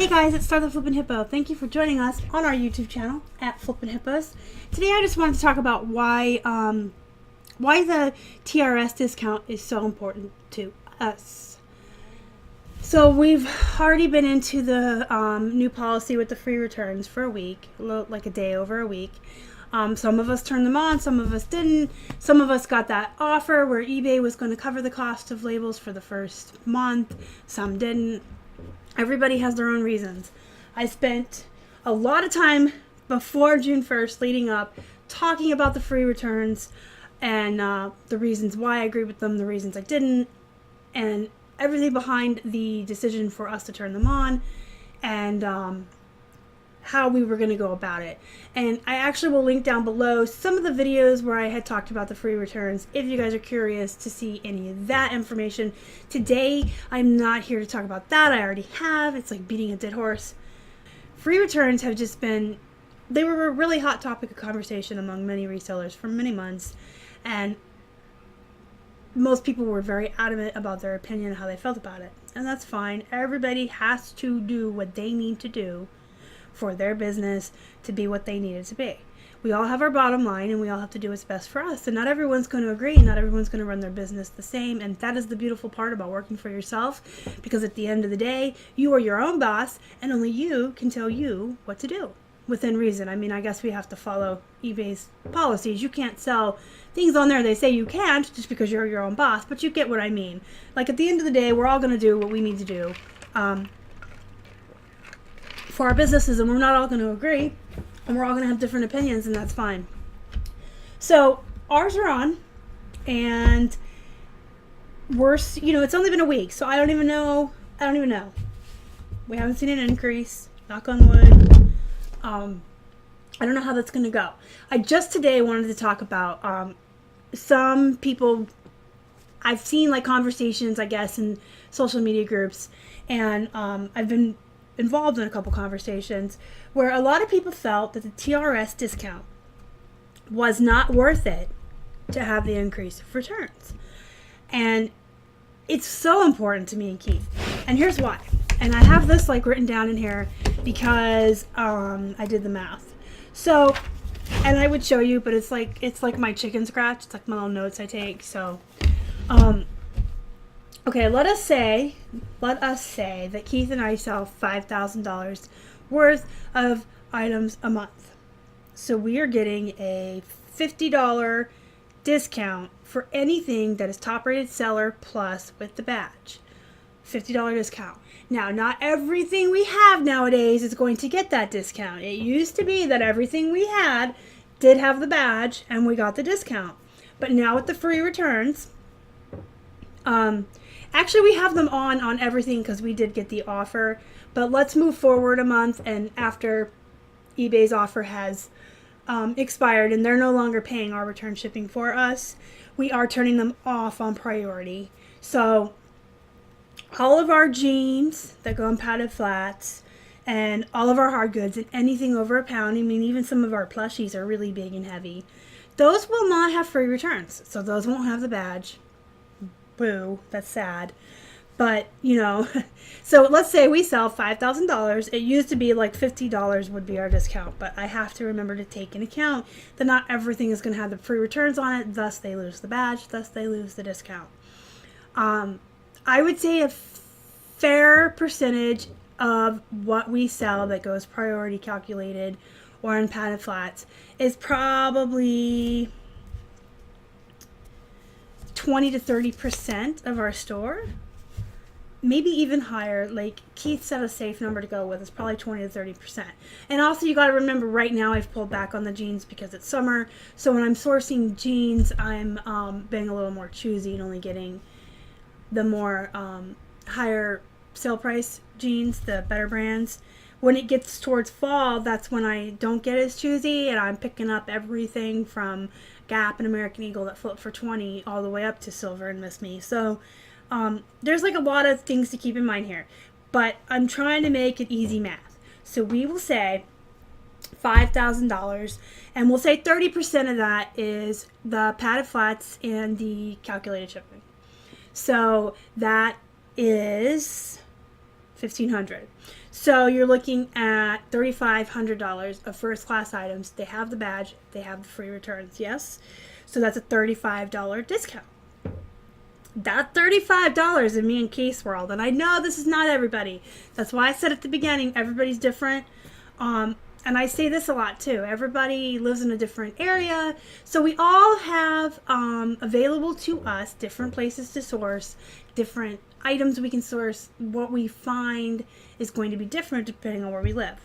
Hey guys, it's the Flippin Hippo. Thank you for joining us on our YouTube channel at Flippin Hippos. Today I just wanted to talk about why the TRS discount is so important to us. So we've already been into the new policy with the free returns for a week, like a day over a week. Some of us turned them on, some of us didn't. Some of us got that offer where eBay was going to cover the cost of labels for the first month. Some didn't. Everybody has their own reasons. I spent a lot of time before June 1st leading up talking about the free returns and the reasons why I agreed with them, the reasons I didn't, and everything behind the decision for us to turn them on, and how we were going to go about it. And I actually will link down below some of the videos where I had talked about the free returns if you guys are curious to see any of that information. Today, I'm not here to talk about that. I already have. It's like beating a dead horse. Free returns have just been, they were a really hot topic of conversation among many resellers for many months. And most people were very adamant about their opinion and how they felt about it. And that's fine. Everybody has to do what they need to do for their business to be what they need it to be. We all have our bottom line and we all have to do what's best for us. And not everyone's going to agree. Not everyone's going to run their business the same. And that is the beautiful part about working for yourself, because at the end of the day, you are your own boss and only you can tell you what to do within reason. I mean, I guess we have to follow eBay's policies. You can't sell things on there they say you can't just because you're your own boss, but you get what I mean. Like at the end of the day, we're all going to do what we need to do for our businesses, and we're not all going to agree, and we're all going to have different opinions, and that's fine. So ours are on, and we're, it's only been a week, so I don't even know. We haven't seen an increase, knock on wood. I don't know how that's going to go. I just today wanted to talk about some people, I've seen like conversations, I guess, in social media groups, and I've been involved in a couple conversations where a lot of people felt that the TRS discount was not worth it to have the increase of returns. And it's so important to me and Keith. And here's why. And I have this like written down in here because I did the math. So, and I would show you, but it's like my chicken scratch. It's like my little notes I take. So, okay, let us say that Keith and I sell $5,000 worth of items a month. So we are getting a $50 discount for anything that is top rated seller plus with the badge. $50 discount. Now, not everything we have nowadays is going to get that discount. It used to be that everything we had did have the badge and we got the discount. But now with the free returns, actually, we have them on everything because we did get the offer. But let's move forward a month, and after eBay's offer has expired and they're no longer paying our return shipping for us, we are turning them off on priority. So all of our jeans that go in padded flats and all of our hard goods and anything over a pound, I mean, even some of our plushies are really big and heavy, those will not have free returns. So those won't have the badge. Boo, that's sad. But, so let's say we sell $5,000. It used to be like $50 would be our discount, but I have to remember to take into account that not everything is going to have the free returns on it, thus they lose the badge, thus they lose the discount. I would say a fair percentage of what we sell that goes priority calculated or in padded flats is probably 20 to 30% of our store, maybe even higher. Like Keith said, a safe number to go with is probably 20 to 30%. And also you got to remember, right now I've pulled back on the jeans because it's summer. So when I'm sourcing jeans, I'm being a little more choosy and only getting the more higher sale price jeans, the better brands. When it gets towards fall, that's when I don't get as choosy, and I'm picking up everything from Gap and American Eagle that flip for 20 all the way up to Silver and Miss Me. So there's like a lot of things to keep in mind here, but I'm trying to make it easy math. So we will say $5,000, and we'll say 30% of that is the padded flats and the calculated shipping. So that is $1,500. So you're looking at $3,500 of first class items. They have the badge, they have the free returns, yes? So that's a $35 discount. That $35 in me and Case World, and I know this is not everybody. That's why I said at the beginning, everybody's different. And I say this a lot too. Everybody lives in a different area, so we all have available to us different places to source, different items we can source. What we find is going to be different depending on where we live.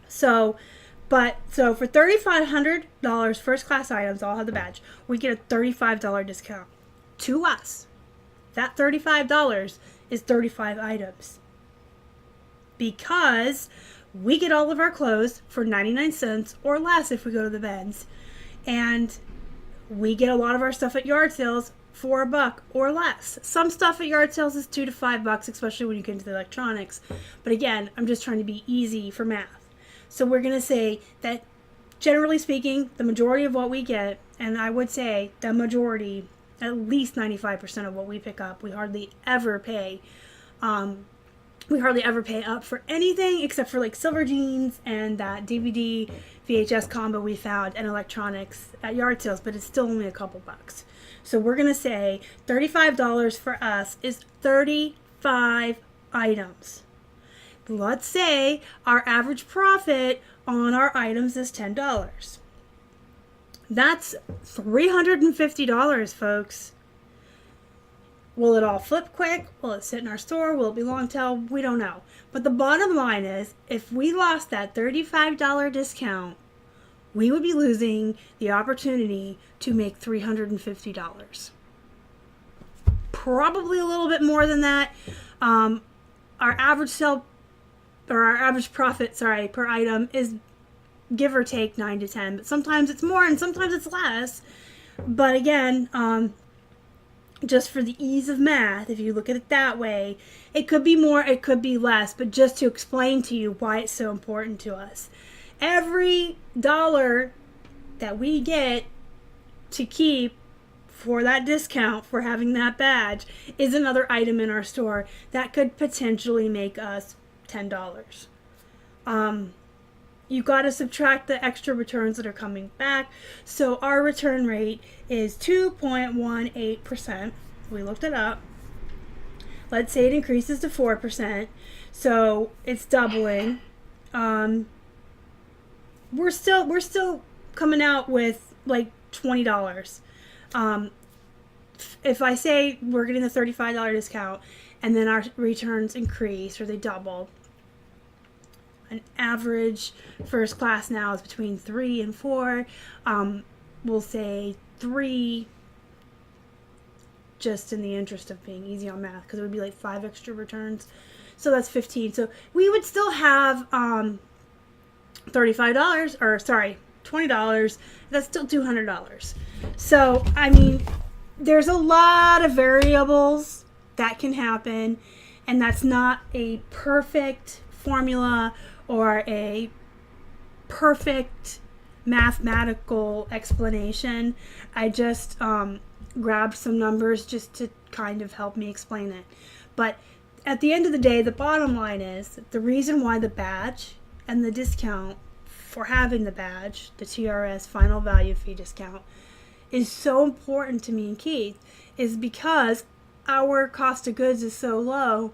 So for $3,500 first class items, all have the badge, we get a $35 discount to us. That $35 is 35 items, because we get all of our clothes for 99 cents or less if we go to the Benz, and we get a lot of our stuff at yard sales for $1 or less. Some stuff at yard sales is $2 to $5, especially when you get into the electronics. But again, I'm just trying to be easy for math. So we're going to say that generally speaking, the majority of what we get, and I would say the majority, at least 95% of what we pick up, we hardly ever pay up for anything except for like silver jeans and that DVD VHS combo we found and electronics at yard sales, but it's still only a couple bucks. So we're going to say $35 for us is 35 items. Let's say our average profit on our items is $10. That's $350, folks. Will it all flip quick? Will it sit in our store? Will it be long tail? We don't know. But the bottom line is, if we lost that $35 discount, we would be losing the opportunity to make $350. Probably a little bit more than that. Our average profit, per item is give or take 9 to 10, but sometimes it's more and sometimes it's less. But again, just for the ease of math, if you look at it that way, it could be more, it could be less, but just to explain to you why it's so important to us. Every dollar that we get to keep for that discount, for having that badge, is another item in our store that could potentially make us $10. You got to subtract the extra returns that are coming back. So our return rate is 2.18%. We looked it up. Let's say it increases to 4%. So it's doubling. We're still coming out with like $20. If I say we're getting the $35 discount and then our returns increase or they double, an average first class now is between 3 and 4. We'll say 3, just in the interest of being easy on math, because it would be like 5 extra returns. So that's 15. So we would still have $35, or sorry, $20. That's still $200. So, I mean, there's a lot of variables that can happen, and that's not a perfect formula or a perfect mathematical explanation. I just grabbed some numbers just to kind of help me explain it. But at the end of the day, the bottom line is the reason why the badge and the discount for having the badge, the TRS final value fee discount, is so important to me and Keith is because our cost of goods is so low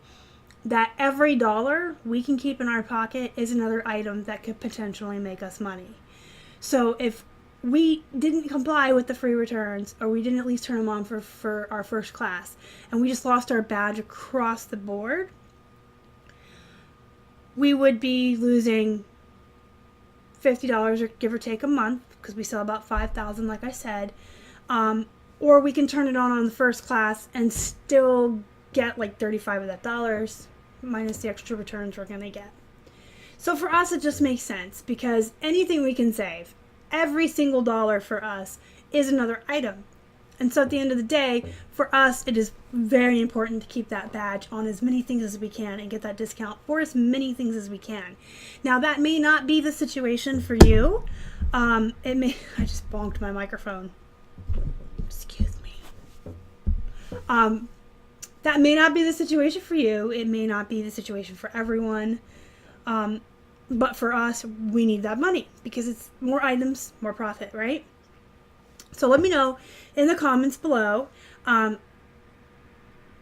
that every dollar we can keep in our pocket is another item that could potentially make us money. So if we didn't comply with the free returns, or we didn't at least turn them on for our first class, and we just lost our badge across the board, we would be losing $50 or give or take a month, because we sell about 5,000 like I said, or we can turn it on the first class and still get like 35 of that dollars minus the extra returns we're going to get. So for us it just makes sense, because anything we can save, every single dollar for us is another item. And so at the end of the day, for us it is very important to keep that badge on as many things as we can and get that discount for as many things as we can. Now that may not be the situation for you. It may, I just bonked my microphone. Excuse me. That may not be the situation for you. It may not be the situation for everyone. But for us, we need that money because it's more items, more profit, right? So let me know in the comments below.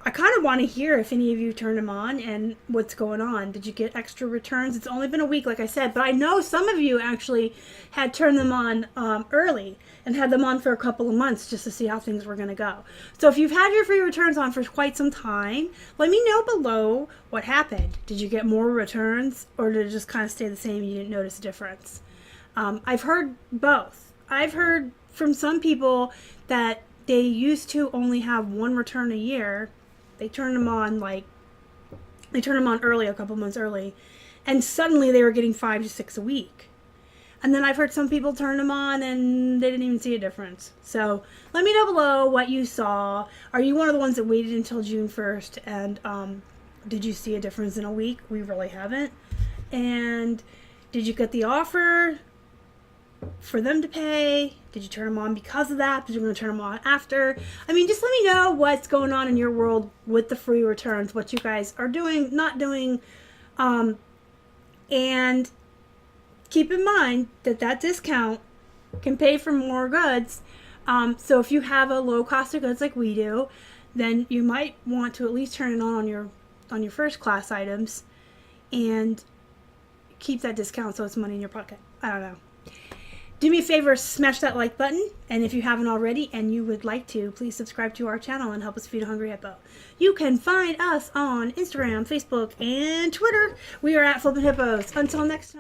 I kind of want to hear if any of you turned them on and what's going on. Did you get extra returns? It's only been a week, like I said, but I know some of you actually had turned them on early and had them on for a couple of months just to see how things were going to go. So if you've had your free returns on for quite some time, let me know below what happened. Did you get more returns, or did it just kind of stay the same and you didn't notice a difference? I've heard both. I've heard from some people that they used to only have one return a year. They turned them on early, a couple months early, and suddenly they were getting 5 to 6 a week. And then I've heard some people turn them on and they didn't even see a difference. So let me know below what you saw. Are you one of the ones that waited until June 1st and did you see a difference in a week? We really haven't. And did you get the offer for them to pay? Did you turn them on because of that? Did you going to turn them on after? I mean, just let me know what's going on in your world with the free returns, what you guys are doing, not doing, and keep in mind that that discount can pay for more goods. So if you have a low cost of goods like we do, then you might want to at least turn it on your first class items and keep that discount so it's money in your pocket. I don't know. Do me a favor, smash that like button, and if you haven't already and you would like to, please subscribe to our channel and help us feed a hungry hippo. You can find us on Instagram, Facebook, and Twitter. We are at Flippin' Hippos. Until next time.